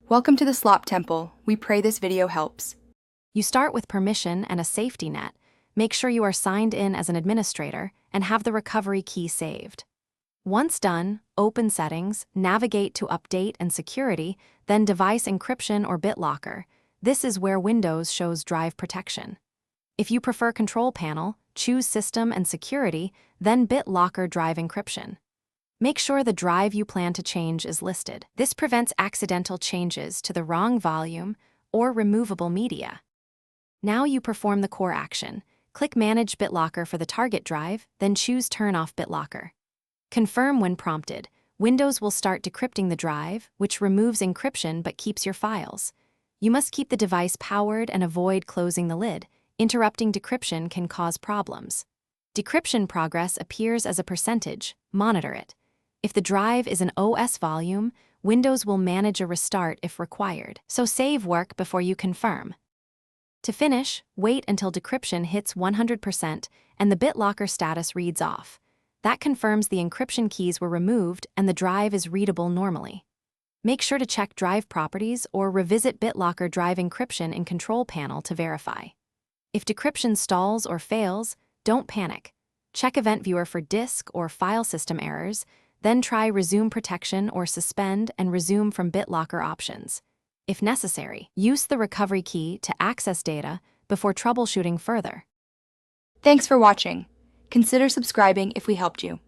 Welcome to the Slop Temple. We pray this video helps. You start with permission and a safety net. Make sure you are signed in as an administrator and have the recovery key saved. Once done, open Settings, navigate to Update and Security, then Device Encryption or Bitlocker. This is where Windows shows drive protection. If you prefer Control Panel, choose System and Security, then Bitlocker Drive Encryption. Make sure the drive you plan to change is listed. This prevents accidental changes to the wrong volume or removable media. Now you perform the core action. Click Manage Bitlocker for the target drive, then choose Turn off Bitlocker. Confirm when prompted. Windows will start decrypting the drive, which removes encryption but keeps your files. You must keep the device powered and avoid closing the lid. Interrupting decryption can cause problems. Decryption progress appears as a percentage. Monitor it. If the drive is an OS volume, Windows will manage a restart if required, so save work before you confirm. To finish, wait until decryption hits 100% and the BitLocker status reads off. That confirms the encryption keys were removed and the drive is readable normally. Make sure to check drive properties or revisit BitLocker drive encryption in Control Panel to verify. If decryption stalls or fails, don't panic. Check Event Viewer for disk or file system errors, then try Resume Protection or Suspend and resume from BitLocker options. If necessary, use the recovery key to access data before troubleshooting further. Thanks for watching. Consider subscribing if we helped you.